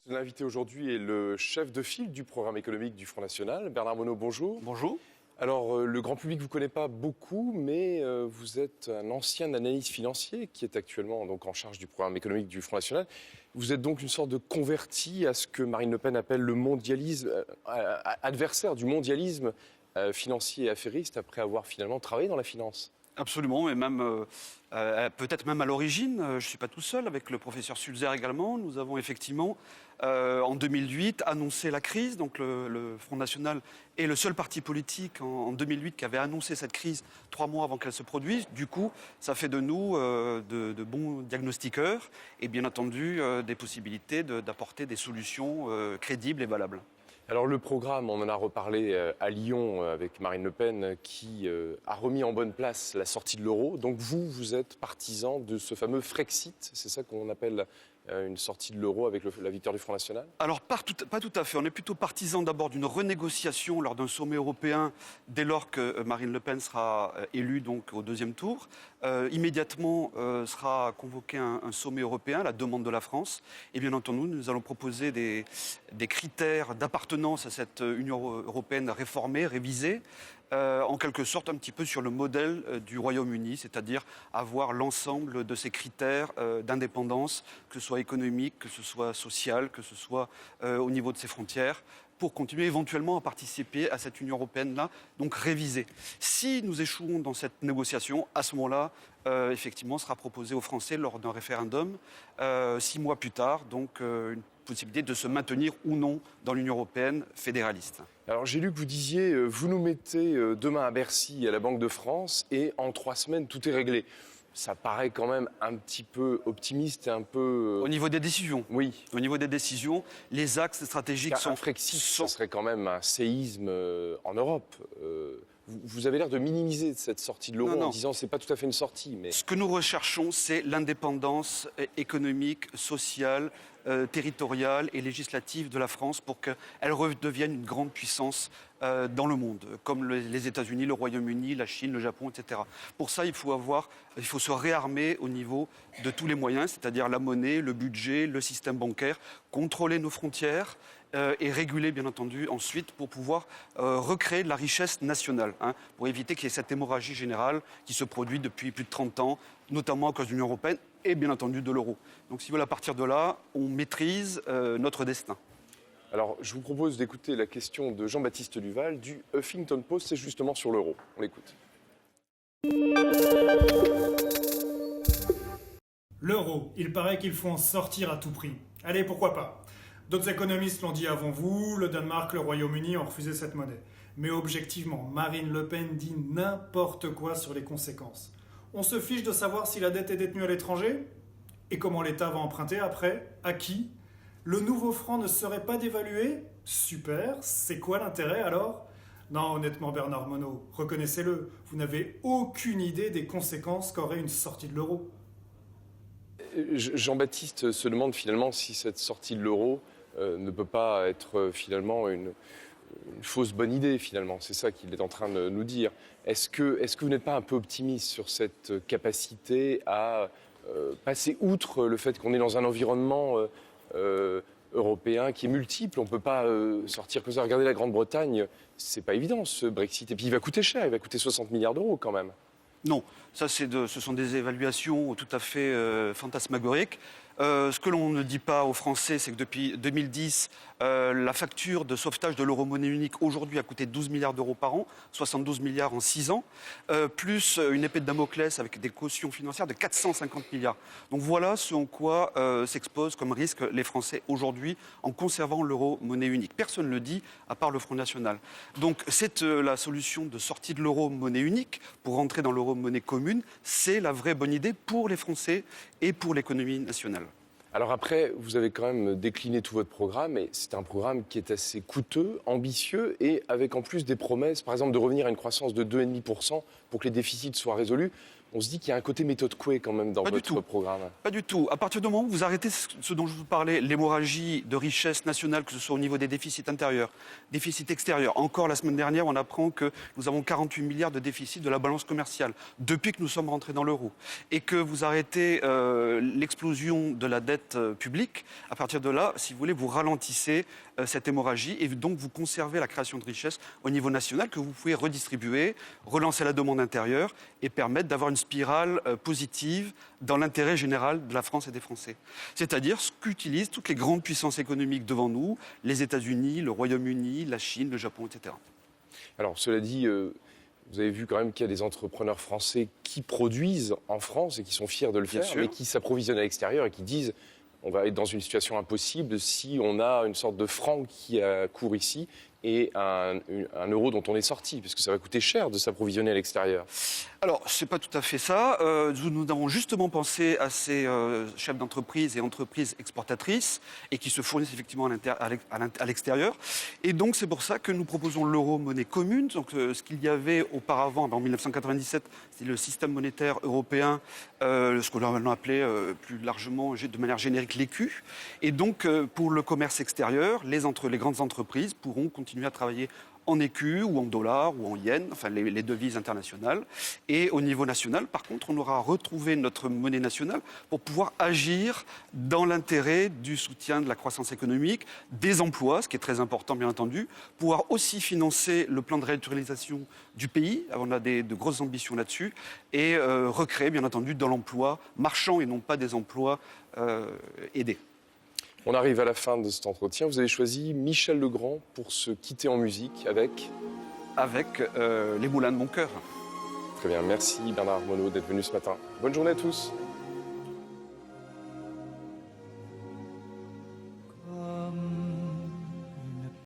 L'invité aujourd'hui est le chef de file du programme économique du Front National. Bernard Monod, bonjour. Bonjour. Alors, le grand public ne vous connaît pas beaucoup, mais vous êtes un ancien analyste financier qui est actuellement donc, en charge du programme économique du Front National. Vous êtes donc une sorte de converti à ce que Marine Le Pen appelle le mondialisme, adversaire du mondialisme financier et affairiste, après avoir finalement travaillé dans la finance. Absolument, et même peut-être même à l'origine, je ne suis pas tout seul, avec le professeur Sulzer également. Nous avons effectivement, en 2008, annoncé la crise. Donc le Front National est le seul parti politique en 2008 qui avait annoncé cette crise 3 mois avant qu'elle se produise. Du coup, ça fait de nous de bons diagnostiqueurs et bien entendu des possibilités d'apporter des solutions crédibles et valables. Alors le programme, on en a reparlé à Lyon avec Marine Le Pen qui a remis en bonne place la sortie de l'euro. Donc vous êtes partisan de ce fameux Frexit, c'est ça qu'on appelle une sortie de l'euro avec la victoire du Front National? Alors pas tout à fait, on est plutôt partisan d'abord d'une renégociation lors d'un sommet européen dès lors que Marine Le Pen sera élue donc, au deuxième tour. Immédiatement sera convoqué un sommet européen à la demande de la France et bien entendu nous allons proposer des critères d'appartenance à cette Union européenne réformée, révisée. En quelque sorte un petit peu sur le modèle du Royaume-Uni, c'est-à-dire avoir l'ensemble de ces critères d'indépendance, que ce soit économique, que ce soit social, que ce soit au niveau de ses frontières, pour continuer éventuellement à participer à cette Union européenne-là, donc révisée. Si nous échouons dans cette négociation, à ce moment-là, effectivement, sera proposé aux Français lors d'un référendum, 6 mois plus tard, donc une possibilité de se maintenir ou non dans l'Union européenne fédéraliste. Alors j'ai lu que vous disiez, vous nous mettez demain à Bercy, à la Banque de France, et en 3 semaines, tout est réglé. Ça paraît quand même un petit peu optimiste et un peu... Au niveau des décisions. Oui. Au niveau des décisions, les axes stratégiques sont... Un Frexit, ça serait quand même un séisme en Europe. Vous avez l'air de minimiser cette sortie de l'euro en disant c'est pas tout à fait une sortie. Mais... Ce que nous recherchons, c'est l'indépendance économique, sociale, territoriale et législative de la France pour qu'elle redevienne une grande puissance dans le monde, comme les États-Unis, le Royaume-Uni, la Chine, le Japon, etc. Pour ça, il faut se réarmer au niveau de tous les moyens, c'est-à-dire la monnaie, le budget, le système bancaire, contrôler nos frontières et réguler, bien entendu, ensuite, pour pouvoir recréer de la richesse nationale, pour éviter qu'il y ait cette hémorragie générale qui se produit depuis plus de 30 ans, notamment à cause de l'Union européenne et, bien entendu, de l'euro. Donc, si vous voulez, à partir de là, on maîtrise notre destin. Alors, je vous propose d'écouter la question de Jean-Baptiste Duval du Huffington Post, c'est justement sur l'euro. On l'écoute. L'euro, il paraît qu'il faut en sortir à tout prix. Allez, pourquoi pas? D'autres économistes l'ont dit avant vous, le Danemark, le Royaume-Uni ont refusé cette monnaie. Mais objectivement, Marine Le Pen dit n'importe quoi sur les conséquences. On se fiche de savoir si la dette est détenue à l'étranger? Et comment l'État va emprunter après? À qui? Le nouveau franc ne serait pas dévalué? Super, c'est quoi l'intérêt alors? Non, honnêtement Bernard Monod, reconnaissez-le, vous n'avez aucune idée des conséquences qu'aurait une sortie de l'euro. Jean-Baptiste se demande finalement si cette sortie de l'euro ne peut pas être finalement une fausse bonne idée finalement. C'est ça qu'il est en train de nous dire. Est-ce que vous n'êtes pas un peu optimiste sur cette capacité à passer outre le fait qu'on est dans un environnement européen qui est multiple? On ne peut pas sortir comme ça. Regardez la Grande-Bretagne, c'est pas évident ce Brexit. Et puis il va coûter cher, il va coûter 60 milliards d'euros quand même. Non, ça ce sont des évaluations tout à fait fantasmagoriques. Ce que l'on ne dit pas aux Français, c'est que depuis 2010, la facture de sauvetage de l'euro-monnaie unique aujourd'hui a coûté 12 milliards d'euros par an, 72 milliards en 6 ans, plus une épée de Damoclès avec des cautions financières de 450 milliards. Donc voilà ce en quoi s'exposent comme risque les Français aujourd'hui en conservant l'euro-monnaie unique. Personne ne le dit, à part le Front National. Donc c'est la solution de sortie de l'euro-monnaie unique pour rentrer dans l'euro-monnaie commune. C'est la vraie bonne idée pour les Français et pour l'économie nationale. Alors après, vous avez quand même décliné tout votre programme, et c'est un programme qui est assez coûteux, ambitieux, et avec en plus des promesses, par exemple de revenir à une croissance de 2,5% pour que les déficits soient résolus. on se dit qu'il y a un côté méthode Coué quand même dans Pas du votre tout. programme. Pas du tout. À partir du moment où vous arrêtez ce dont je vous parlais, l'hémorragie de richesse nationale, que ce soit au niveau des déficits intérieurs, déficits extérieurs. Encore la semaine dernière, on apprend que nous avons 48 milliards de déficit de la balance commerciale depuis que nous sommes rentrés dans l'euro. Et que vous arrêtez l'explosion de la dette publique. À partir de là, si vous voulez, vous ralentissez cette hémorragie et donc vous conservez la création de richesse au niveau national que vous pouvez redistribuer, relancer la demande intérieure et permettre d'avoir une spirale positive dans l'intérêt général de la France et des Français. C'est-à-dire ce qu'utilisent toutes les grandes puissances économiques devant nous, les États-Unis, le Royaume-Uni, la Chine, le Japon, etc. Alors, cela dit, vous avez vu quand même qu'il y a des entrepreneurs français qui produisent en France et qui sont fiers de le faire, mais qui s'approvisionnent à l'extérieur et qui disent on va être dans une situation impossible si on a une sorte de franc qui court ici et un euro dont on est sorti, parce que ça va coûter cher de s'approvisionner à l'extérieur. Alors, c'est pas tout à fait ça. Nous avons justement pensé à ces chefs d'entreprise et entreprises exportatrices et qui se fournissent effectivement à l'extérieur. Et donc, c'est pour ça que nous proposons l'euro monnaie commune. Donc, ce qu'il y avait auparavant, en 1997, c'est le système monétaire européen, ce qu'on a maintenant appelé plus largement, de manière générique, l'écu. Et donc, pour le commerce extérieur, les grandes entreprises pourront continuer à travailler en écu ou en dollars ou en yens, enfin les devises internationales. Et au niveau national, par contre, on aura retrouvé notre monnaie nationale pour pouvoir agir dans l'intérêt du soutien de la croissance économique, des emplois, ce qui est très important bien entendu, pouvoir aussi financer le plan de réindustrialisation du pays, on a de grosses ambitions là-dessus, et recréer bien entendu dans l'emploi marchand et non pas des emplois aidés. On arrive à la fin de cet entretien. Vous avez choisi Michel Legrand pour se quitter en musique avec Les Moulins de mon cœur. Très bien, merci Bernard Armonod d'être venu ce matin. Bonne journée à tous.